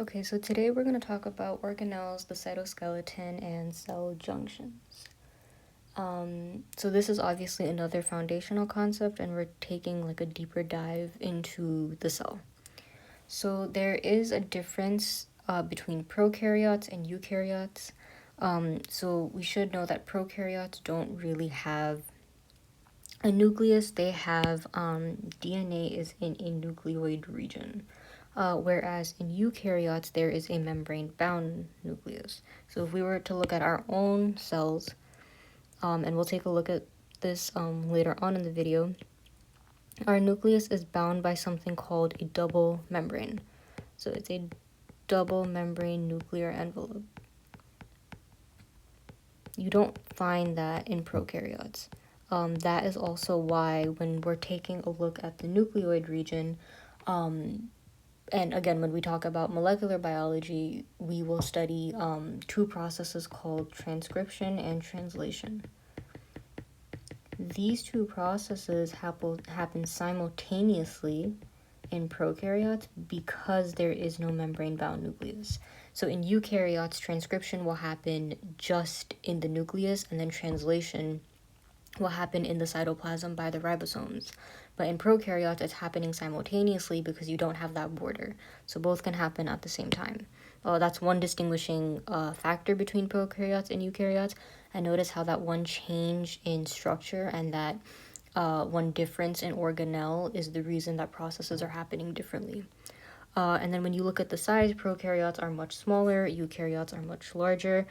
Okay, so today we're going to talk about organelles, the cytoskeleton, and cell junctions. So this is obviously another foundational concept, and we're taking like a deeper dive into the cell. So there is a difference between prokaryotes and eukaryotes. So we should know that prokaryotes don't really have a nucleus. They have DNA is in a nucleoid region. Whereas in eukaryotes, there is a membrane-bound nucleus. So if we were to look at our own cells, and we'll take a look at this later on in the video, our nucleus is bound by something called a double membrane. So it's a double membrane nuclear envelope. You don't find that in prokaryotes. That is also why when we're taking a look at the nucleoid region, and again, when we talk about molecular biology, we will study two processes called transcription and translation. These two processes happen simultaneously in prokaryotes because there is no membrane-bound nucleus. So in eukaryotes, transcription will happen just in the nucleus, and then translation will happen in the cytoplasm by the ribosomes. But in prokaryotes, it's happening simultaneously because you don't have that border. So both can happen at the same time. That's one distinguishing factor between prokaryotes and eukaryotes. And notice how that one change in structure and that one difference in organelle is the reason that processes are happening differently. And then when you look at the size, prokaryotes are much smaller, eukaryotes are much larger.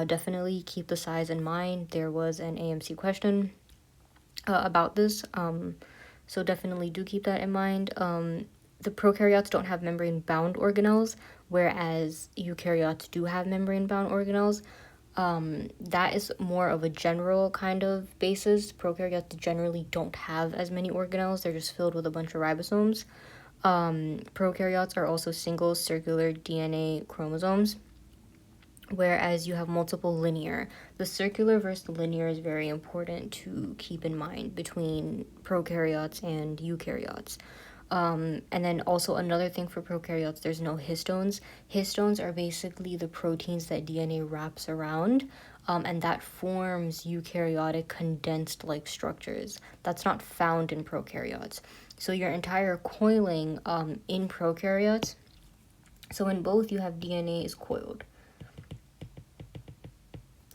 Definitely keep the size in mind. There was an AMC question about this, so definitely do keep that in mind. The prokaryotes don't have membrane-bound organelles, whereas eukaryotes do have membrane-bound organelles. That is more of a general kind of basis. Prokaryotes generally don't have as many organelles. They're just filled with a bunch of ribosomes. Prokaryotes are also single circular DNA chromosomes, whereas you have multiple linear. The circular versus the linear is very important to keep in mind between prokaryotes and eukaryotes. And then also another thing for prokaryotes, there's no histones. Histones are basically the proteins that DNA wraps around, and that forms eukaryotic condensed-like structures. That's not found in prokaryotes. So your entire coiling in prokaryotes, so in both you have DNA is coiled.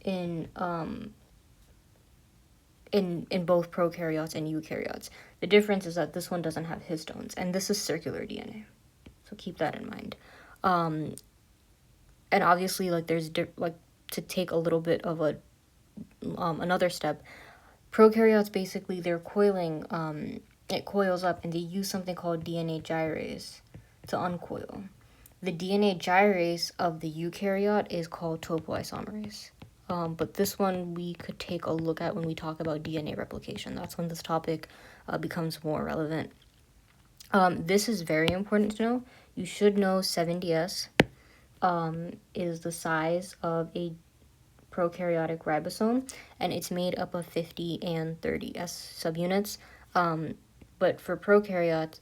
In both prokaryotes and eukaryotes. The difference is that this one doesn't have histones, and this is circular DNA. So keep that in mind. And obviously, like there's to take a little bit of a another step. Prokaryotes basically they're coiling. It coils up, and they use something called DNA gyrase to uncoil. The DNA gyrase of the eukaryote is called topoisomerase. But this one we could take a look at when we talk about DNA replication. That's when this topic becomes more relevant. This is very important to know. You should know 70S is the size of a prokaryotic ribosome, and it's made up of 50 and 30S subunits. But for eukaryotes,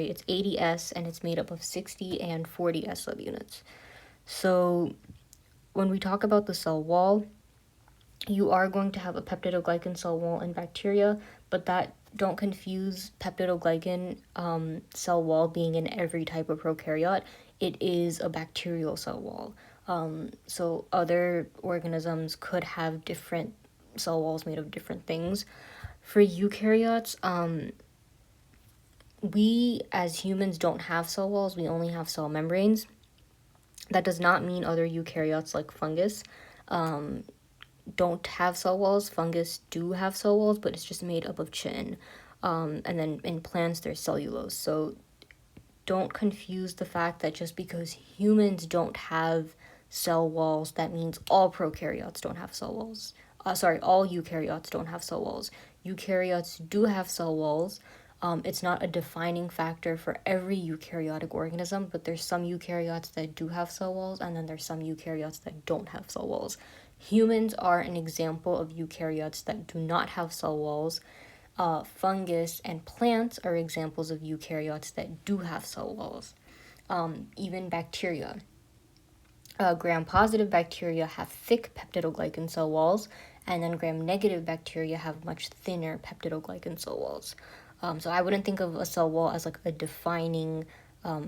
it's 80S, and it's made up of 60 and 40S subunits. So when we talk about the cell wall, you are going to have a peptidoglycan cell wall in bacteria, but don't confuse peptidoglycan cell wall being in every type of prokaryote. It is a bacterial cell wall. So other organisms could have different cell walls made of different things. For eukaryotes, we as humans don't have cell walls, we only have cell membranes. That does not mean other eukaryotes like fungus don't have cell walls. Fungus do have cell walls, but it's just made up of chitin. And then in plants, there's cellulose. So don't confuse the fact that just because humans don't have cell walls, that means all prokaryotes don't have cell walls. All eukaryotes don't have cell walls. Eukaryotes do have cell walls. It's not a defining factor for every eukaryotic organism, but there's some eukaryotes that do have cell walls, and then there's some eukaryotes that don't have cell walls. Humans are an example of eukaryotes that do not have cell walls. Fungus and plants are examples of eukaryotes that do have cell walls. even bacteria. Gram-positive bacteria have thick peptidoglycan cell walls, and then gram-negative bacteria have much thinner peptidoglycan cell walls. So I wouldn't think of a cell wall as like a defining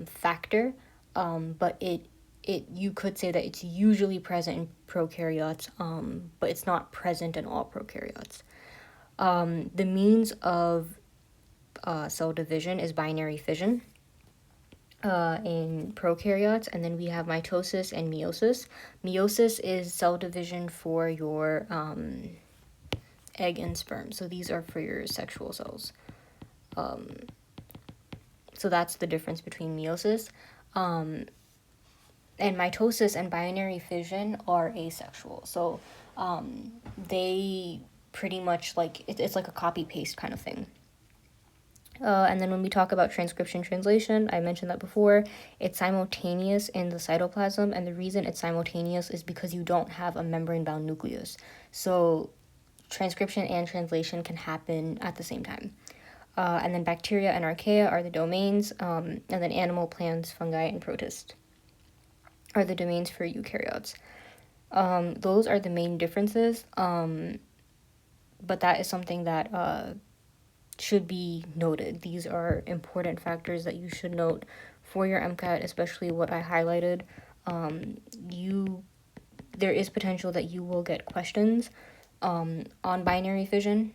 factor, but it you could say that it's usually present in prokaryotes, but it's not present in all prokaryotes. The means of cell division is binary fission in prokaryotes, and then we have mitosis and meiosis. Meiosis is cell division for your egg and sperm, so these are for your sexual cells. So that's the difference between meiosis. And mitosis and binary fission are asexual, so they pretty much like it's like a copy paste kind of thing. And then when we talk about transcription translation, I mentioned that before, it's simultaneous in the cytoplasm, and the reason it's simultaneous is because you don't have a membrane-bound nucleus. So transcription and translation can happen at the same time. And then bacteria and archaea are the domains, and then animal, plants, fungi, and protists are the domains for eukaryotes. Those are the main differences, but that is something that should be noted. These are important factors that you should note for your MCAT, especially what I highlighted. There is potential that you will get questions on binary fission.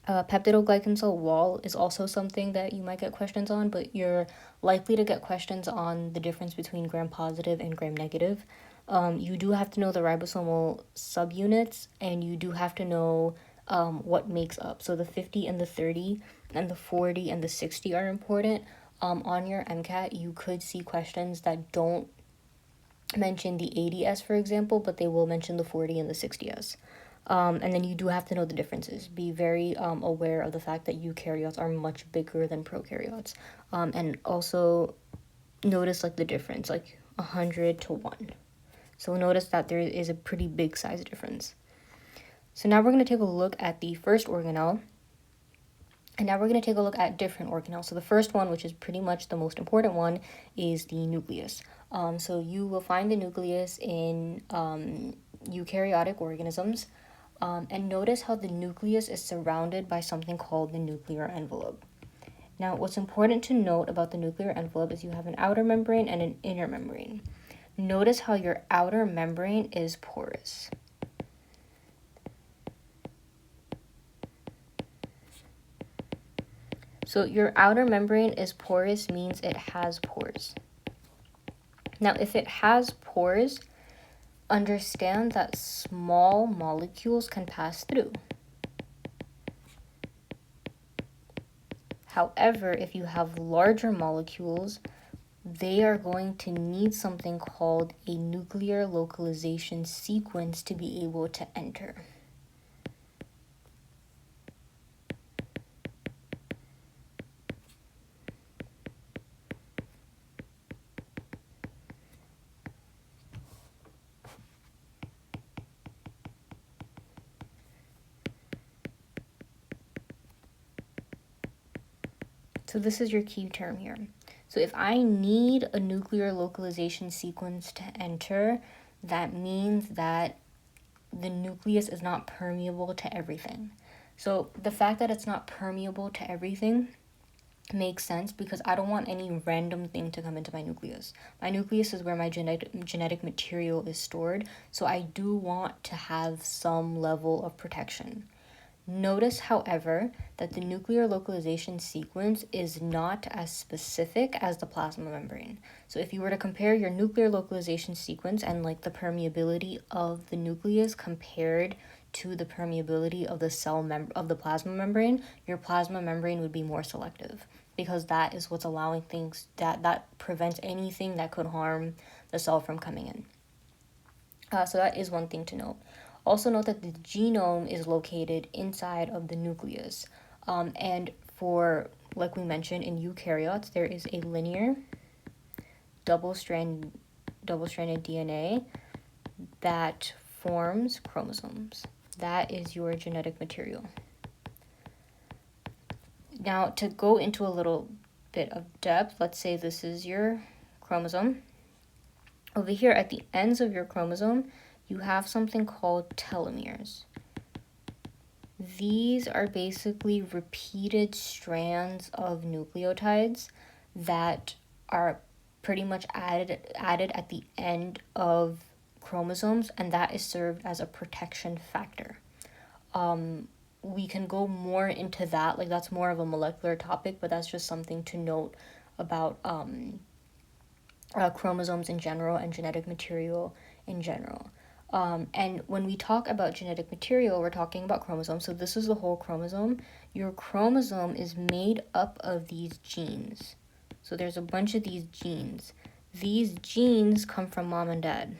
Peptidoglycan cell wall is also something that you might get questions on, but you're likely to get questions on the difference between gram-positive and gram-negative. You do have to know the ribosomal subunits, and you do have to know what makes up. So the 50 and the 30 and the 40 and the 60 are important. On your MCAT, you could see questions that don't mention the 80S, for example, but they will mention the 40 and the 60S. And then you do have to know the differences. Be very aware of the fact that eukaryotes are much bigger than prokaryotes. And also notice like the difference, like 100 to 1. So notice that there is a pretty big size difference. So now we're going to take a look at the first organelle. And now we're going to take a look at different organelles. So the first one, which is pretty much the most important one, is the nucleus. So you will find the nucleus in eukaryotic organisms. And notice how the nucleus is surrounded by something called the nuclear envelope. Now, what's important to note about the nuclear envelope is you have an outer membrane and an inner membrane. Notice how your outer membrane is porous. So your outer membrane is porous means it has pores. Now, if it has pores, understand that small molecules can pass through. However, if you have larger molecules, they are going to need something called a nuclear localization sequence to be able to enter. So this is your key term here. So if I need a nuclear localization sequence to enter, that means that the nucleus is not permeable to everything. So the fact that it's not permeable to everything makes sense because I don't want any random thing to come into my nucleus. My nucleus is where my genetic material is stored, so I do want to have some level of protection. Notice, however, that the nuclear localization sequence is not as specific as the plasma membrane. So if you were to compare your nuclear localization sequence and like the permeability of the nucleus compared to the permeability of the of the plasma membrane, your plasma membrane would be more selective because that is what's allowing things that prevents anything that could harm the cell from coming in. So that is one thing to note. Also note that the genome is located inside of the nucleus. And for, like we mentioned, in eukaryotes, there is a linear double-stranded DNA that forms chromosomes. That is your genetic material. Now, to go into a little bit of depth, let's say this is your chromosome. Over here at the ends of your chromosome, you have something called telomeres. These are basically repeated strands of nucleotides that are pretty much added at the end of chromosomes, and that is served as a protection factor. We can go more into that, like that's more of a molecular topic, but that's just something to note about chromosomes in general and genetic material in general. And when we talk about genetic material, we're talking about chromosomes. So this is the whole chromosome. Your chromosome is made up of these genes. So there's a bunch of these genes. These genes come from mom and dad.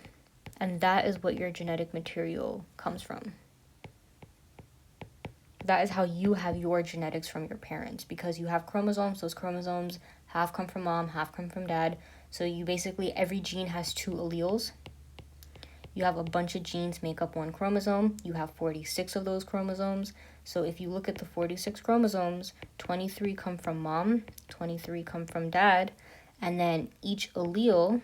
And that is what your genetic material comes from. That is how you have your genetics from your parents, because you have chromosomes. Those chromosomes half come from mom, half come from dad. So you basically, every gene has 2 alleles. You have a bunch of genes make up one chromosome. You have 46 of those chromosomes. So if you look at the 46 chromosomes, 23 come from mom, 23 come from dad, and then each allele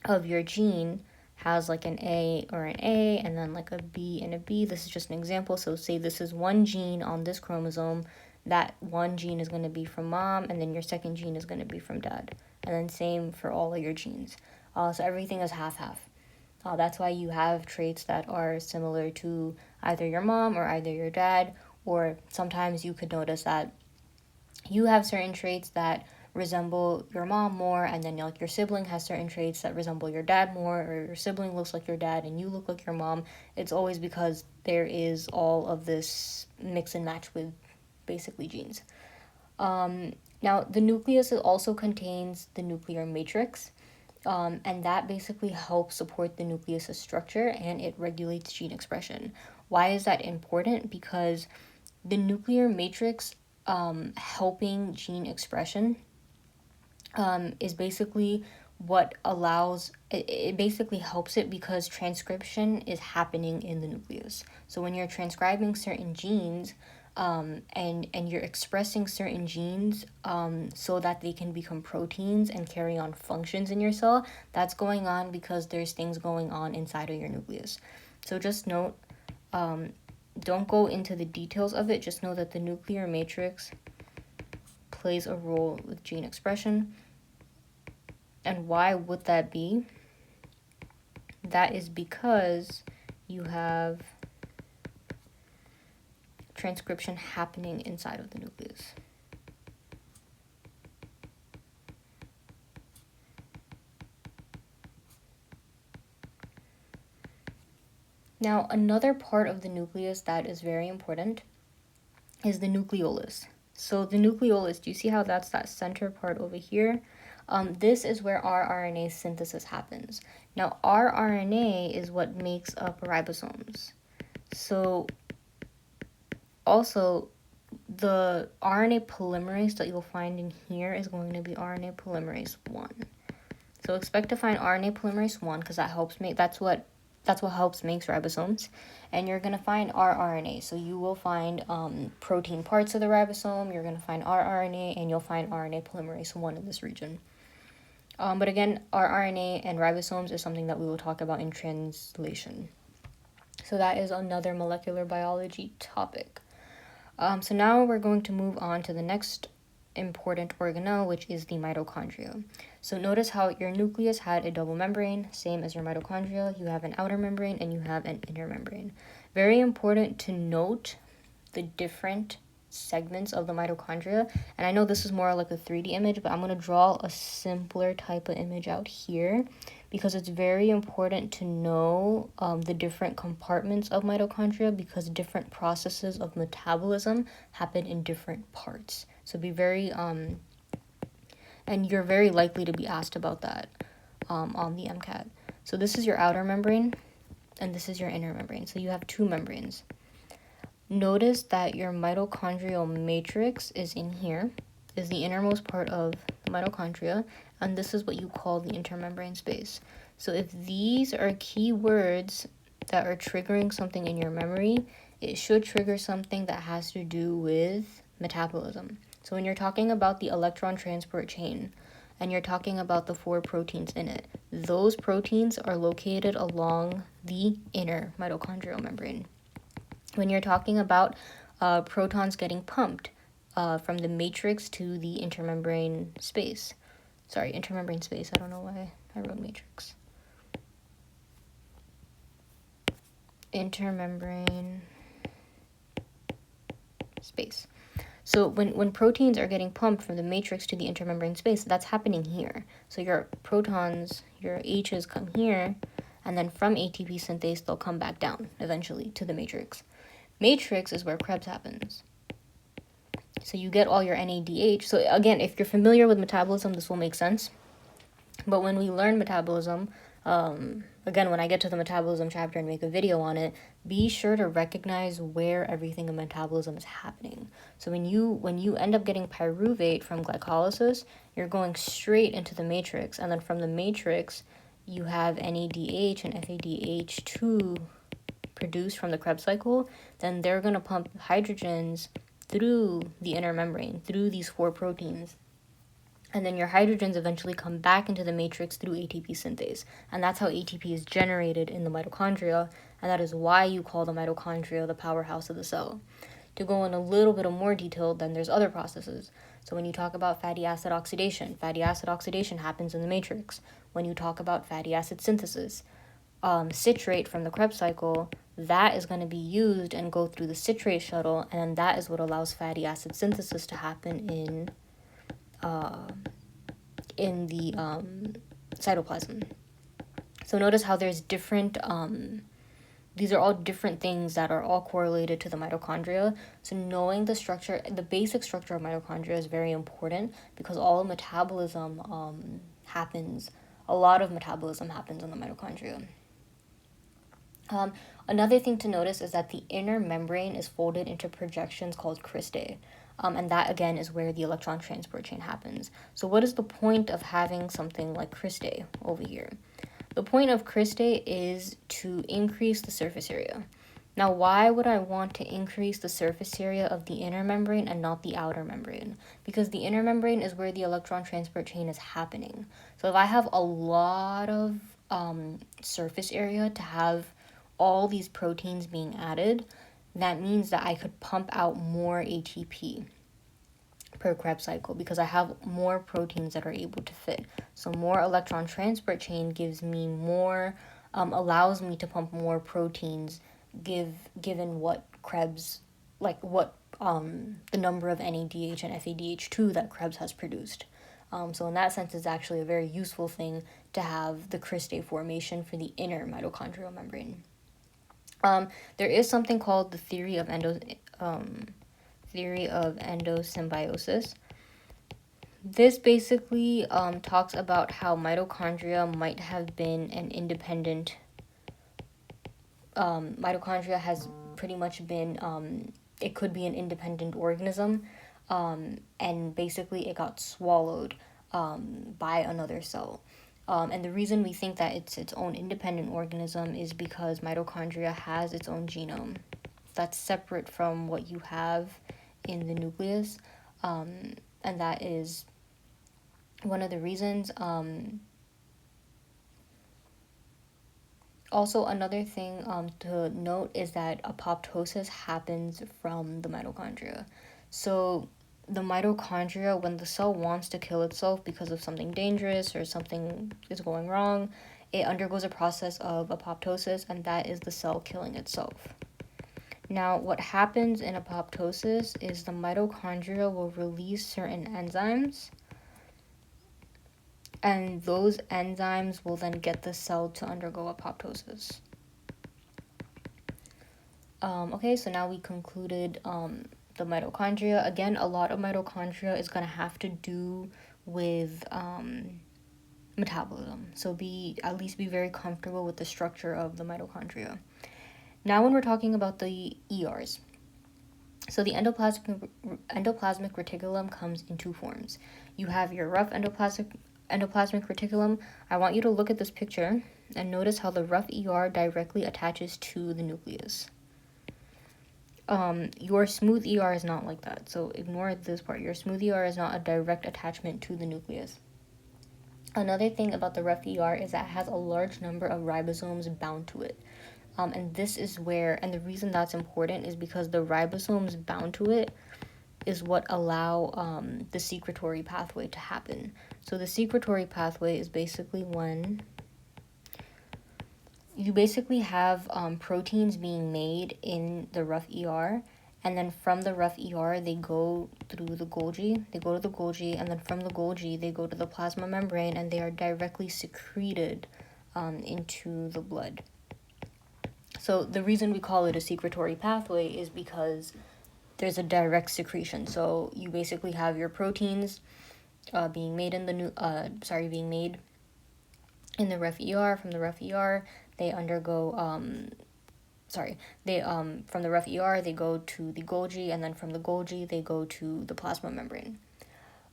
of your gene has like an A or an A, and then like a B and a B. This is just an example. So say this is one gene on this chromosome. That one gene is going to be from mom, and then your second gene is going to be from dad. And then same for all of your genes. So everything is half-half. That's why you have traits that are similar to either your mom or either your dad, or sometimes you could notice that you have certain traits that resemble your mom more, and then like your sibling has certain traits that resemble your dad more, or your sibling looks like your dad and you look like your mom. It's always because there is all of this mix and match with basically genes. Now the nucleus also contains the nuclear matrix. And that basically helps support the nucleus' structure, and it regulates gene expression. Why is that important? Because the nuclear matrix helping gene expression is basically what allows, it basically helps it because transcription is happening in the nucleus. So when you're transcribing certain genes, and you're expressing certain genes so that they can become proteins and carry on functions in your cell, that's going on because there's things going on inside of your nucleus. So just note, don't go into the details of it, just know that the nuclear matrix plays a role with gene expression. And why would that be? That is because you have transcription happening inside of the nucleus. Now, another part of the nucleus that is very important is the nucleolus. So the nucleolus, do you see how that's that center part over here? This is where rRNA synthesis happens. Now, rRNA is what makes up ribosomes. So also, the RNA polymerase that you'll find in here is going to be RNA polymerase 1. So expect to find RNA polymerase 1 because that helps make, that's what helps makes ribosomes. And you're going to find rRNA. So you will find protein parts of the ribosome, you're going to find rRNA, and you'll find RNA polymerase 1 in this region. But again, rRNA and ribosomes is something that we will talk about in translation. So that is another molecular biology topic. So now we're going to move on to the next important organelle, which is the mitochondria. So notice how your nucleus had a double membrane, same as your mitochondria. You have an outer membrane and you have an inner membrane. Very important to note the different segments of the mitochondria. And I know this is more like a 3D image, but I'm going to draw a simpler type of image out here because it's very important to know the different compartments of mitochondria because different processes of metabolism happen in different parts. So be very, and you're very likely to be asked about that on the MCAT. So this is your outer membrane and this is your inner membrane. So you have 2 membranes. Notice that your mitochondrial matrix is in here, is the innermost part of the mitochondria, and this is what you call the intermembrane space. So if these are key words that are triggering something in your memory, it should trigger something that has to do with metabolism. So when you're talking about the electron transport chain and you're talking about the 4 proteins in it, those proteins are located along the inner mitochondrial membrane. When you're talking about protons getting pumped from the matrix to the intermembrane space. Sorry, intermembrane space. I don't know why I wrote matrix. Intermembrane space. So when proteins are getting pumped from the matrix to the intermembrane space, that's happening here. So your protons, your H's come here, and then from ATP synthase, they'll come back down eventually to the matrix. Matrix is where Krebs happens. So you get all your NADH. So again, if you're familiar with metabolism, this will make sense. But when we learn metabolism, again, when I get to the metabolism chapter and make a video on it, be sure to recognize where everything in metabolism is happening. So when you end up getting pyruvate from glycolysis, you're going straight into the matrix, and then from the matrix, you have NADH and FADH2 produced from the Krebs cycle. Then they're going to pump hydrogens through the inner membrane, through these 4 proteins. And then your hydrogens eventually come back into the matrix through ATP synthase. And that's how ATP is generated in the mitochondria. And that is why you call the mitochondria the powerhouse of the cell. To go in a little bit of more detail, then there's other processes. So when you talk about fatty acid oxidation happens in the matrix. When you talk about fatty acid synthesis, citrate from the Krebs cycle, that is going to be used and go through the citrate shuttle, and that is what allows fatty acid synthesis to happen in the cytoplasm. So notice how there's different, these are all different things that are all correlated to the mitochondria. So knowing the structure, the basic structure of mitochondria is very important because all metabolism happens, a lot of metabolism happens in the mitochondria. Another thing to notice is that the inner membrane is folded into projections called cristae. And that, again, is where the electron transport chain happens. So what is the point of having something like cristae over here? The point of cristae is to increase the surface area. Now, why would I want to increase the surface area of the inner membrane and not the outer membrane? Because the inner membrane is where the electron transport chain is happening. So if I have a lot of surface area to have all these proteins being added, that means that I could pump out more ATP per Krebs cycle because I have more proteins that are able to fit. So more electron transport chain gives me more, allows me to pump more proteins given what Krebs, like what the number of NADH and FADH2 that Krebs has produced. So in that sense, it's actually a very useful thing to have the cristae formation for the inner mitochondrial membrane. There is something called the theory of endosymbiosis. This basically talks about how mitochondria might have been an independent. Mitochondria has pretty much been. It could be an independent organism, and basically it got swallowed by another cell. And the reason we think that it's its own independent organism is because mitochondria has its own genome that's separate from what you have in the nucleus. And that is one of the reasons. Also, another thing to note is that apoptosis happens from the mitochondria. So the mitochondria, when the cell wants to kill itself because of something dangerous or something is going wrong, it undergoes a process of apoptosis, and that is the cell killing itself. Now, what happens in apoptosis is the mitochondria will release certain enzymes, and those enzymes will then get the cell to undergo apoptosis. Okay, so now we concluded the mitochondria. Again, a lot of mitochondria is going to have to do with metabolism. So at least be very comfortable with the structure of the mitochondria. Now when we're talking about the ERs, so the endoplasmic reticulum comes in 2 forms. You have your rough endoplasmic reticulum. I want you to look at this picture and notice how the rough ER directly attaches to the nucleus. Your smooth ER is not like that. So ignore this part. Your smooth ER is not a direct attachment to the nucleus. Another thing about the rough ER is that it has a large number of ribosomes bound to it. And this is where, and the reason that's important is because the ribosomes bound to it is what allow the secretory pathway to happen. So the secretory pathway is basically when you basically have proteins being made in the rough ER, and then from the rough ER, they go through the Golgi. They go to the Golgi, and then from the Golgi, they go to the plasma membrane, and they are directly secreted into the blood. So the reason we call it a secretory pathway is because there's a direct secretion. So you basically have your proteins being made in the being made in the rough ER. From the rough ER, they undergo from the rough ER they go to the Golgi, and then from the Golgi they go to the plasma membrane.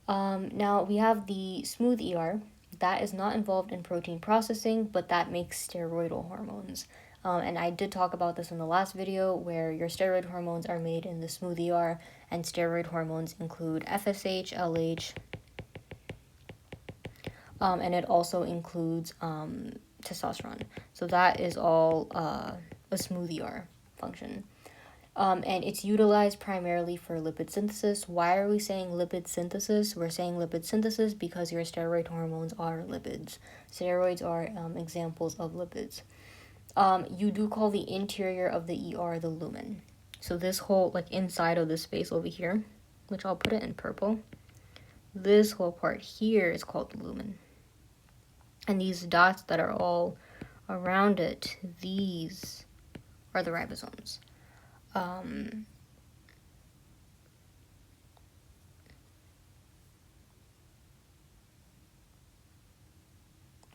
Now we have the smooth ER that is not involved in protein processing, but that makes steroidal hormones. And I did talk about this in the last video, where your steroid hormones are made in the smooth ER, and steroid hormones include FSH, LH, and it also includes testosterone. So that is all a smooth ER function. And it's utilized primarily for lipid synthesis. Why are we saying lipid synthesis? We're saying lipid synthesis because your steroid hormones are lipids. Steroids are examples of lipids. You do call the interior of the ER the lumen. So this whole, like, inside of this space over here, which I'll put it in purple, this whole part here is called the lumen. And these dots that are all around it, these are the ribosomes.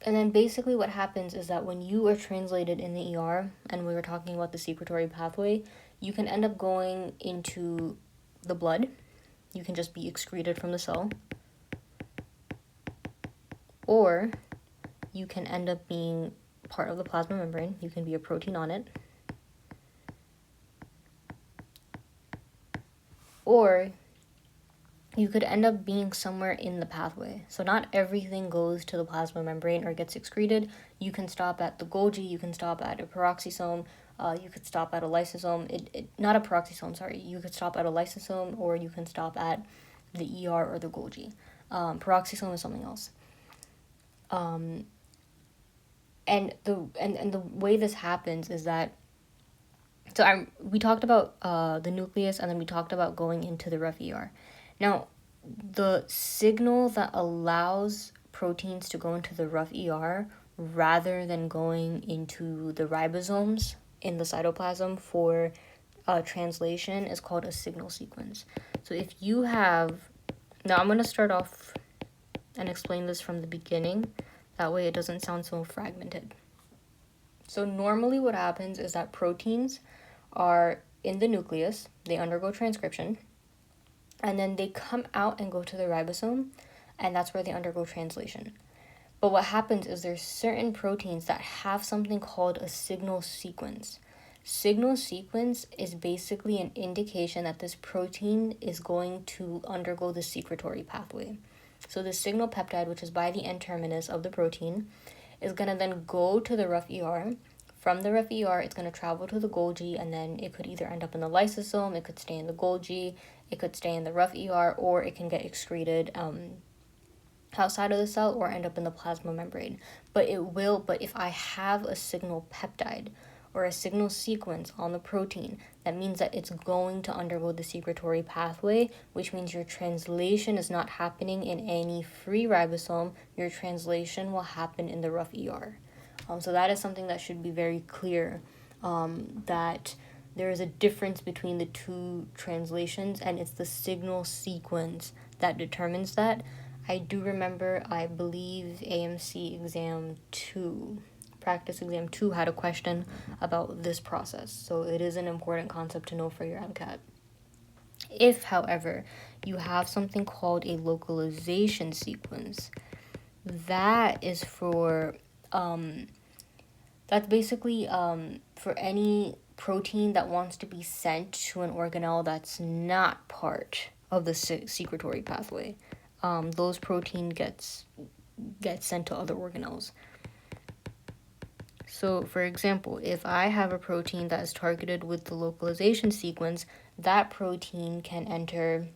And then basically what happens is that when you are translated in the ER, and we were talking about the secretory pathway, you can end up going into the blood. You can just be excreted from the cell. Or you can end up being part of the plasma membrane. You can be a protein on it. Or you could end up being somewhere in the pathway. So not everything goes to the plasma membrane or gets excreted. You can stop at the Golgi, you can stop at a peroxisome, you could stop at a lysosome. Not a peroxisome, sorry. You could stop at a lysosome, or you can stop at the ER or the Golgi. Peroxisome is something else. And the way this happens is that, so we talked about the nucleus, and then we talked about going into the rough ER. Now, the signal that allows proteins to go into the rough ER rather than going into the ribosomes in the cytoplasm for translation is called a signal sequence. So if you have, now I'm going to start off and explain this from the beginning. That way it doesn't sound so fragmented. So normally what happens is that proteins are in the nucleus, they undergo transcription, and then they come out and go to the ribosome, and that's where they undergo translation. But what happens is there's certain proteins that have something called a signal sequence. Signal sequence is basically an indication that this protein is going to undergo the secretory pathway. So the signal peptide, which is by the N-terminus of the protein, is going to then go to the rough ER. From the rough ER, it's going to travel to the Golgi, and then it could either end up in the lysosome, it could stay in the Golgi, it could stay in the rough ER, or it can get excreted outside of the cell or end up in the plasma membrane. But if I have a signal peptide or a signal sequence on the protein, that means that it's going to undergo the secretory pathway, which means your translation is not happening in any free ribosome. Your translation will happen in the rough ER. So that is something that should be very clear, that there is a difference between the two translations, and it's the signal sequence that determines that. I do remember, I believe AMC exam 2, practice exam 2 had a question about this process. So it is an important concept to know for your MCAT. If, however, you have something called a localization sequence, that is for, that's basically for any protein that wants to be sent to an organelle that's not part of the secretory pathway. Those protein gets sent to other organelles. So, for example, if I have a protein that is targeted with the localization sequence, that protein can enter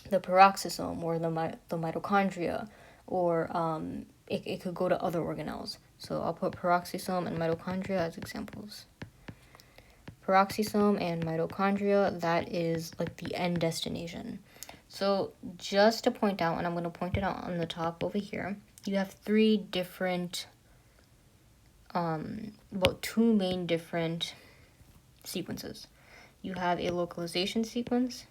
the peroxisome or the mitochondria, or it could go to other organelles. So I'll put peroxisome and mitochondria as examples. Peroxisome and mitochondria, that is like the end destination. So just to point out, and I'm going to point it out on the top over here, you have three different, two main different sequences. You have a localization sequence,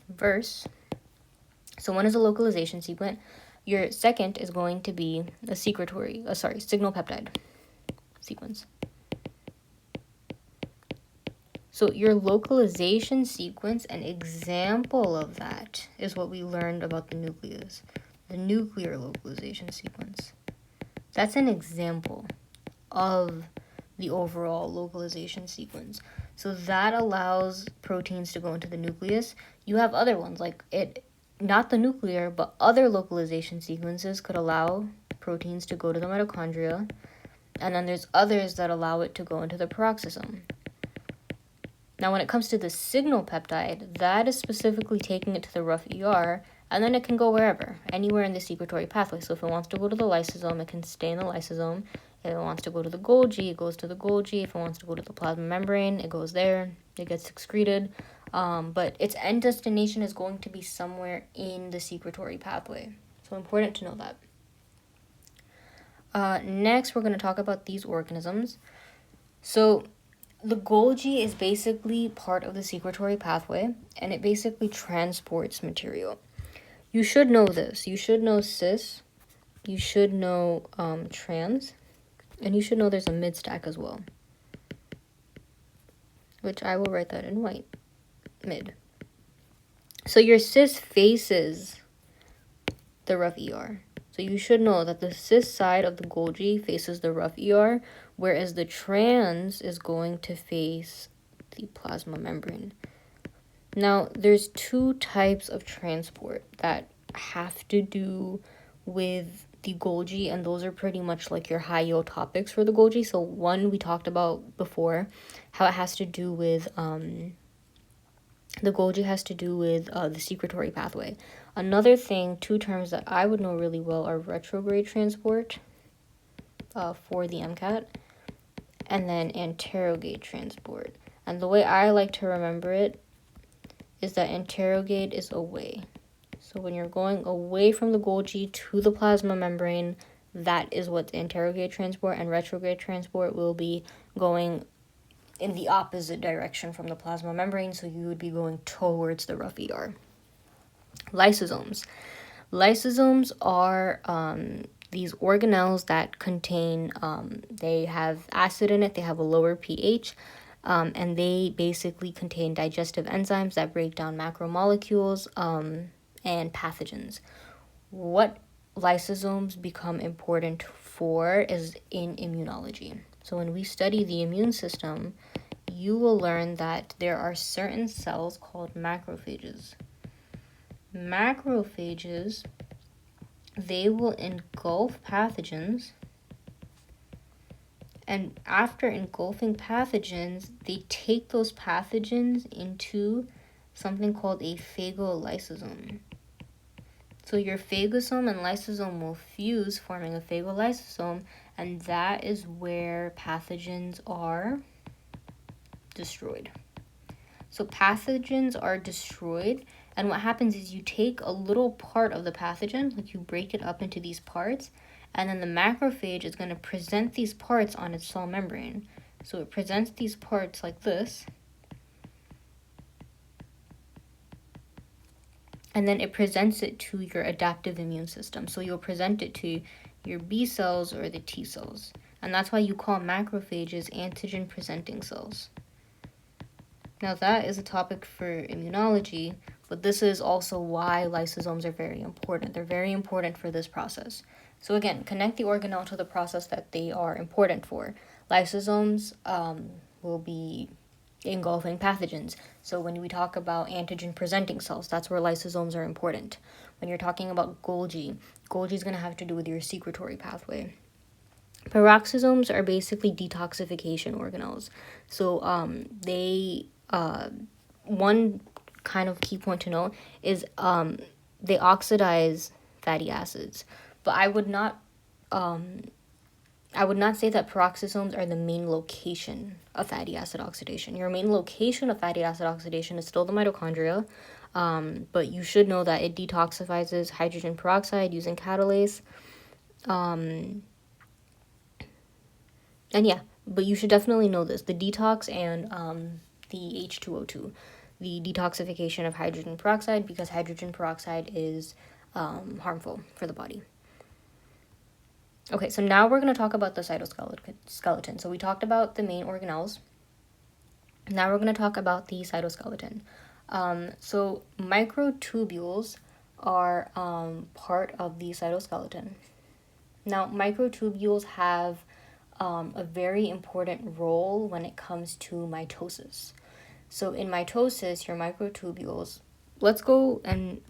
verse. So one is a localization sequence. Your second is going to be a signal peptide sequence. So your localization sequence, an example of that is what we learned about the nucleus, the nuclear localization sequence. That's an example of the overall localization sequence. So that allows proteins to go into the nucleus. You have other ones, like not the nuclear, but other localization sequences could allow proteins to go to the mitochondria. And then there's others that allow it to go into the peroxisome. Now, when it comes to the signal peptide, that is specifically taking it to the rough ER, and then it can go wherever, anywhere in the secretory pathway. So if it wants to go to the lysosome, it can stay in the lysosome. If it wants to go to the Golgi, it goes to the Golgi. If it wants to go to the plasma membrane, it goes there. It gets excreted. But its end destination is going to be somewhere in the secretory pathway. So important to know that. Next, we're going to talk about these organisms. So the Golgi is basically part of the secretory pathway, and it basically transports material. You should know this. You should know cis. You should know trans. And you should know there's a mid stack as well, which I will write that in white. Mid. So your cis faces the rough ER. So you should know that the cis side of the Golgi faces the rough ER, whereas the trans is going to face the plasma membrane. Now, there's two types of transport that have to do with the Golgi, and those are pretty much like your high yield topics for the Golgi. So one we talked about before, how it has to do with the Golgi has to do with the secretory pathway. Another thing, two terms that I would know really well are retrograde transport for the MCAT, and then anterograde transport. And the way I like to remember it is that anterograde is away. So when you're going away from the Golgi to the plasma membrane, that is what anterograde transport, and retrograde transport will be going in the opposite direction from the plasma membrane, so you would be going towards the rough ER. Lysosomes. Lysosomes are these organelles that contain, they have acid in it, they have a lower pH, and they basically contain digestive enzymes that break down macromolecules and pathogens. What lysosomes become important for is in immunology. So when we study the immune system, you will learn that there are certain cells called macrophages. Macrophages, they will engulf pathogens, and after engulfing pathogens, they take those pathogens into something called a phagolysosome. So your phagosome and lysosome will fuse, forming a phagolysosome, and that is where pathogens are destroyed. So pathogens are destroyed, and what happens is you take a little part of the pathogen, like you break it up into these parts, and then the macrophage is going to present these parts on its cell membrane. So it presents these parts like this, and then it presents it to your adaptive immune system. So you'll present it to your B cells or the T cells. And that's why you call macrophages antigen-presenting cells. Now that is a topic for immunology, but this is also why lysosomes are very important. They're very important for this process. So again, connect the organelle to the process that they are important for. Lysosomes will be engulfing pathogens. So when we talk about antigen presenting cells, that's where lysosomes are important. When you're talking about Golgi is going to have to do with your secretory pathway. Peroxisomes are basically detoxification organelles. So one kind of key point to note is they oxidize fatty acids. But I would not say that peroxisomes are the main location of fatty acid oxidation. Your main location of fatty acid oxidation is still the mitochondria, but you should know that it detoxifies hydrogen peroxide using catalase. And yeah, but you should definitely know this. The detox and the H2O2, the detoxification of hydrogen peroxide, because hydrogen peroxide is harmful for the body. Okay, so now we're going to talk about the cytoskeleton. So we talked about the main organelles. Now we're going to talk about the cytoskeleton. So microtubules are part of the cytoskeleton. Now, microtubules have a very important role when it comes to mitosis. So in mitosis, your microtubules, let's go and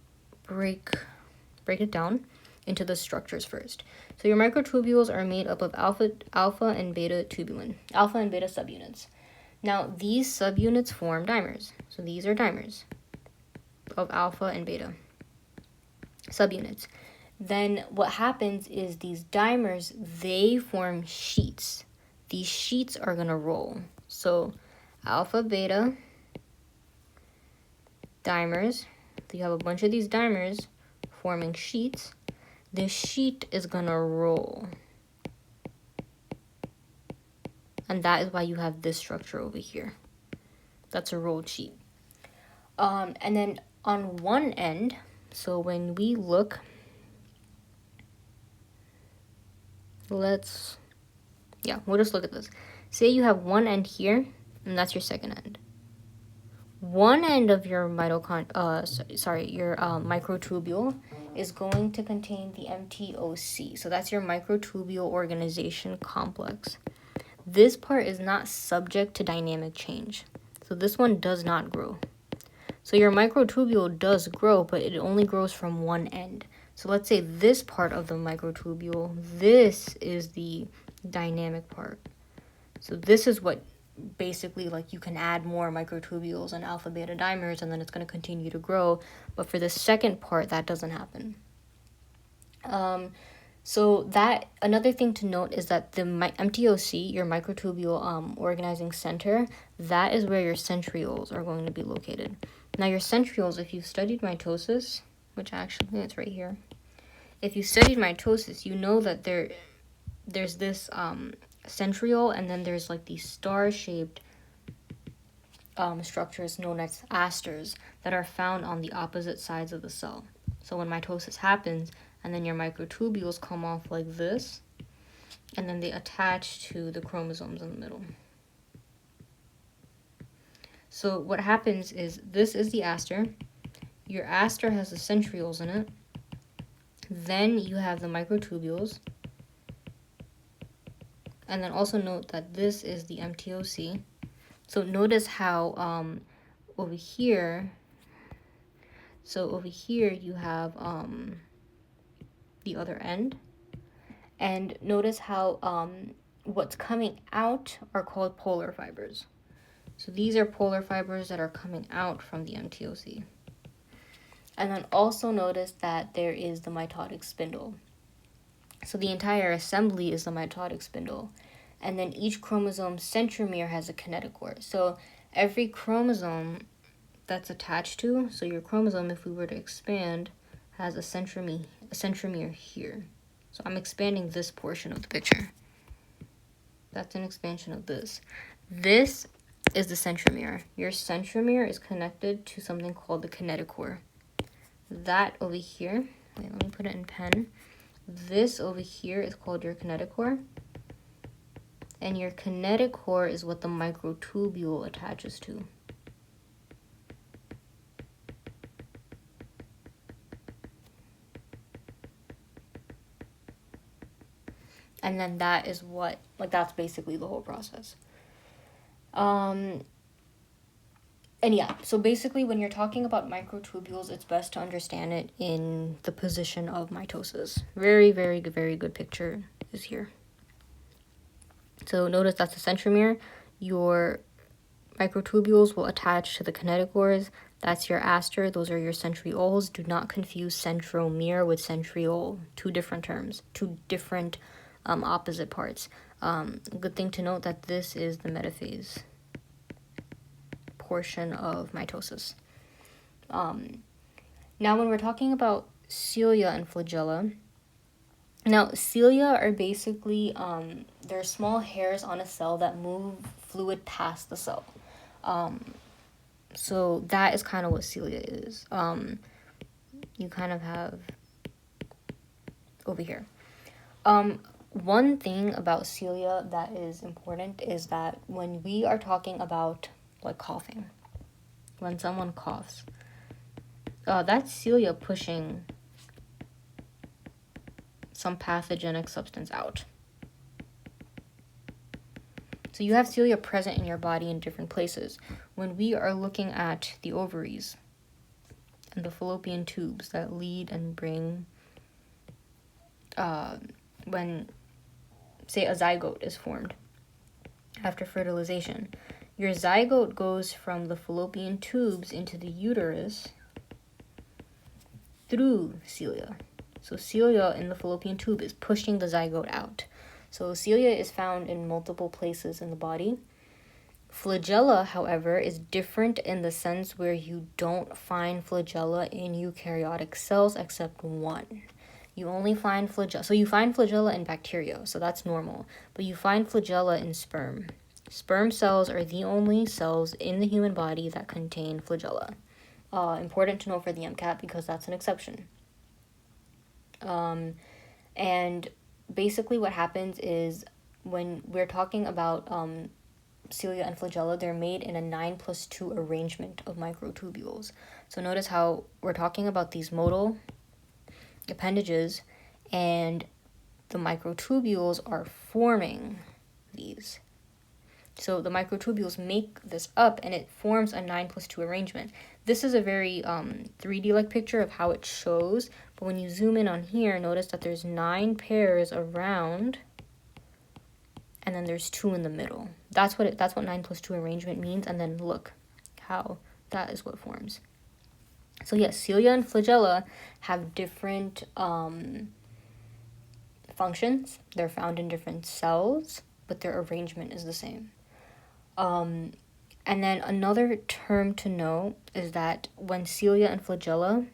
break it down into the structures first. So your microtubules are made up of alpha and beta tubulin, alpha and beta subunits. Now, these subunits form dimers. So these are dimers of alpha and beta subunits. Then what happens is these dimers, they form sheets. These sheets are going to roll. So alpha, beta, dimers. So you have a bunch of these dimers forming sheets. This sheet is going to roll. And that is why you have this structure over here. That's a rolled sheet. And then on one end, so when we look, we'll just look at this. Say you have one end here, and that's your second end. One end of your microtubule is going to contain the MTOC. So that's your microtubule organization complex. This part is not subject to dynamic change. So this one does not grow. So your microtubule does grow, but it only grows from one end. So let's say this part of the microtubule, this is the dynamic part. So this is what basically, like, you can add more microtubules and alpha beta dimers and then it's going to continue to grow. But for the second part, that doesn't happen. So that another thing to note is that the MTOC, your microtubule organizing center, that is where your centrioles are going to be located. Now your centrioles, if you've studied mitosis, which actually it's right here. If you studied mitosis, you know that there's this centriole, and then there's like these star-shaped structures known as asters that are found on the opposite sides of the cell. So when mitosis happens, and then your microtubules come off like this, and then they attach to the chromosomes in the middle. So what happens is, this is the aster. Your aster has the centrioles in it. Then you have the microtubules. And then also note that this is the MTOC. So notice how over here you have the other end. And notice how what's coming out are called polar fibers. So these are polar fibers that are coming out from the MTOC. And then also notice that there is the mitotic spindle. So the entire assembly is the mitotic spindle. And then each chromosome centromere has a kinetochore. So every chromosome that's attached to, so your chromosome, if we were to expand, has a centromere here. So I'm expanding this portion of the picture. That's an expansion of this. This is the centromere. Your centromere is connected to something called the kinetochore. That over here, wait, let me put it in pen. This over here is called your kinetochore. And your kinetochore is what the microtubule attaches to. And then that is what, like, that's basically the whole process. And yeah, so basically when you're talking about microtubules, it's best to understand it in the position of mitosis. Very, very good, very good picture is here. So notice that's the centromere. Your microtubules will attach to the kinetochores. That's your aster. Those are your centrioles. Do not confuse centromere with centriole. Two different terms. Two different opposite parts. Good thing to note that this is the metaphase portion of mitosis. Now when we're talking about cilia and flagella, now cilia are basically they're small hairs on a cell that move fluid past the cell. So that is kind of what cilia is. You kind of have over here. One thing about cilia that is important is that when we are talking about like coughing, when someone coughs, that's cilia pushing some pathogenic substance out. So you have cilia present in your body in different places. When we are looking at the ovaries and the fallopian tubes that lead and bring, when, say, a zygote is formed after fertilization, your zygote goes from the fallopian tubes into the uterus through cilia. So cilia in the fallopian tube is pushing the zygote out. So cilia is found in multiple places in the body. Flagella, however, is different in the sense where you don't find flagella in eukaryotic cells except one. You only find flagella. So you find flagella in bacteria, so that's normal. But you find flagella in sperm. Sperm cells are the only cells in the human body that contain flagella. Important to know for the MCAT because that's an exception. And basically what happens is when we're talking about cilia and flagella, they're made in a 9+2 arrangement of microtubules. So notice how we're talking about these motile appendages and the microtubules are forming these. So the microtubules make this up and it forms a 9+2 arrangement. This is a very 3D-like picture of how it shows, but when you zoom in on here, notice that there's 9 pairs around and then there's 2 in the middle. That's what 9+2 arrangement means, and then look how that is what forms. So yes, cilia and flagella have different functions. They're found in different cells, but their arrangement is the same. And then another term to know is that when cilia and flagella,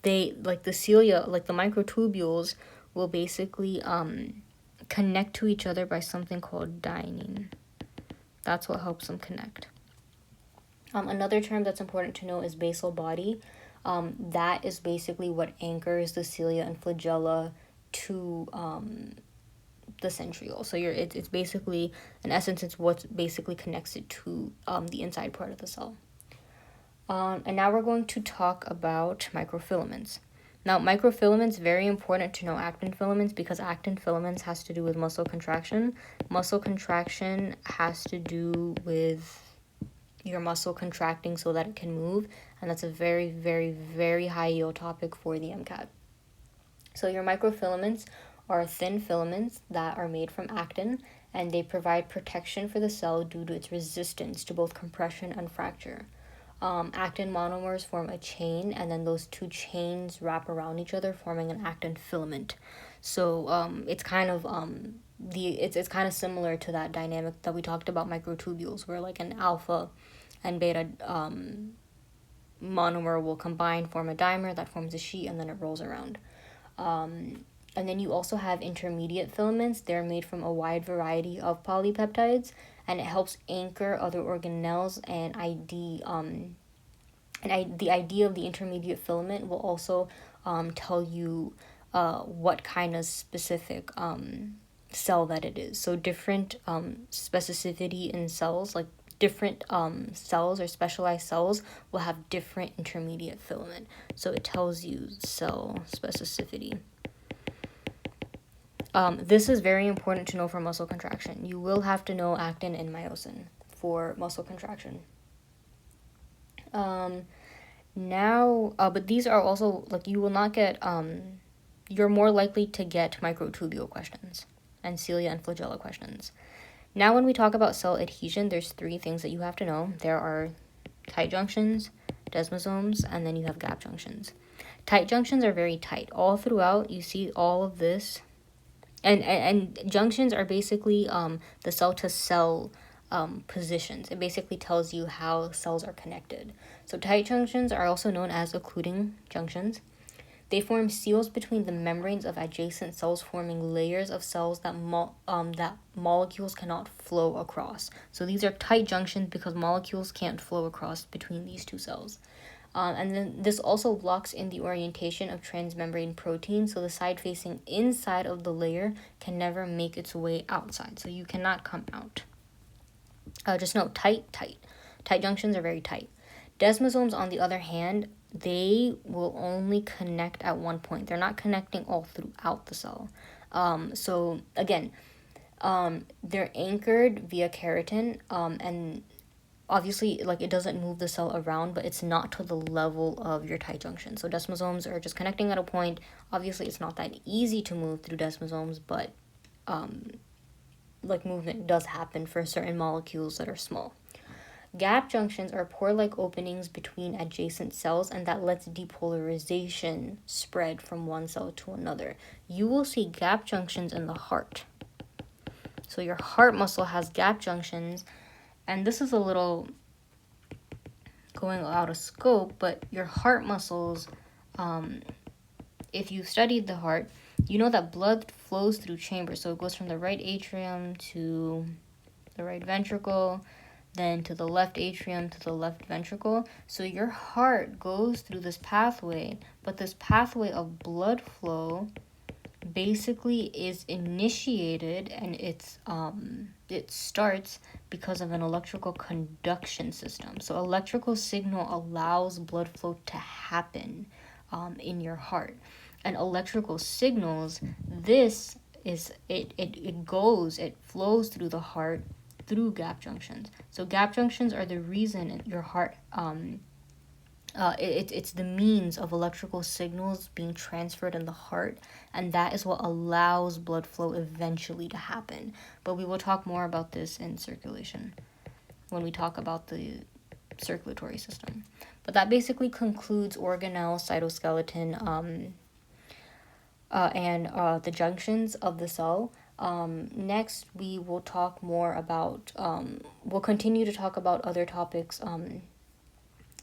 they, like the cilia, like the microtubules, will basically connect to each other by something called dynein. That's what helps them connect. Another term that's important to know is basal body. That is basically what anchors the cilia and flagella to the centriole. So it's basically, in essence, it's what's basically connects it to the inside part of the cell. And now we're going to talk about microfilaments. Now, microfilaments, very important to know actin filaments because actin filaments has to do with muscle contraction. Muscle contraction has to do with your muscle contracting so that it can move, and that's a very, very, very high yield topic for the MCAT. So your microfilaments are thin filaments that are made from actin, and they provide protection for the cell due to its resistance to both compression and fracture. Actin monomers form a chain, and then those two chains wrap around each other, forming an actin filament. So it's kind of it's kind of similar to that dynamic that we talked about microtubules, where like an alpha and beta monomer will combine, form a dimer that forms a sheet, and then it rolls around. And then you also have intermediate filaments. They're made from a wide variety of polypeptides, and it helps anchor other organelles and the idea of the intermediate filament will also tell you what kind of specific cell that it is. So different specificity in cells, like different cells or specialized cells will have different intermediate filament. So it tells you cell specificity. This is very important to know for muscle contraction. You will have to know actin and myosin for muscle contraction. But these are also, like, you will not get, you're more likely to get microtubule questions and cilia and flagella questions. Now, when we talk about cell adhesion, there's 3 things that you have to know. There are tight junctions, desmosomes, and then you have gap junctions. Tight junctions are very tight. All throughout, you see all of this. And junctions are basically the cell-to-cell positions. It basically tells you how cells are connected. So tight junctions are also known as occluding junctions. They form seals between the membranes of adjacent cells, forming layers of cells that molecules cannot flow across. So these are tight junctions because molecules can't flow across between these 2 cells. And then this also locks in the orientation of transmembrane protein, so the side facing inside of the layer can never make its way outside, so you cannot come out. Just note, tight junctions are very tight. Desmosomes, on the other hand, they will only connect at one point. They're not connecting all throughout the cell. So again, they're anchored via keratin, and obviously, like, it doesn't move the cell around, but it's not to the level of your tight junction. So desmosomes are just connecting at a point. Obviously, it's not that easy to move through desmosomes, but movement does happen for certain molecules that are small. Gap junctions are pore-like openings between adjacent cells, and that lets depolarization spread from one cell to another. You will see gap junctions in the heart. So your heart muscle has gap junctions, and this is a little going out of scope, but your heart muscles, if you've studied the heart, you know that blood flows through chambers. So it goes from the right atrium to the right ventricle, then to the left atrium to the left ventricle. So your heart goes through this pathway, but this pathway of blood flow basically is initiated, and it starts because of an electrical conduction system. So electrical signal allows blood flow to happen in your heart. And electrical signals, this is it flows through the heart through gap junctions. So gap junctions are the reason your heart it's the means of electrical signals being transferred in the heart, and that is what allows blood flow eventually to happen. But we will talk more about this in circulation when we talk about the circulatory system. But that basically concludes organelle, cytoskeleton, and the junctions of the cell. Next, we will talk more about, we'll continue to talk about other topics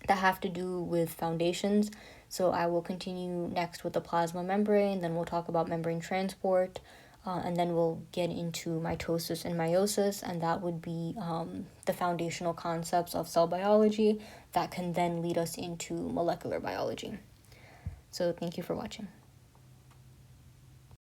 that have to do with foundations. So I will continue next with the plasma membrane, then we'll talk about membrane transport, and then we'll get into mitosis and meiosis, and that would be the foundational concepts of cell biology that can then lead us into molecular biology. So thank you for watching.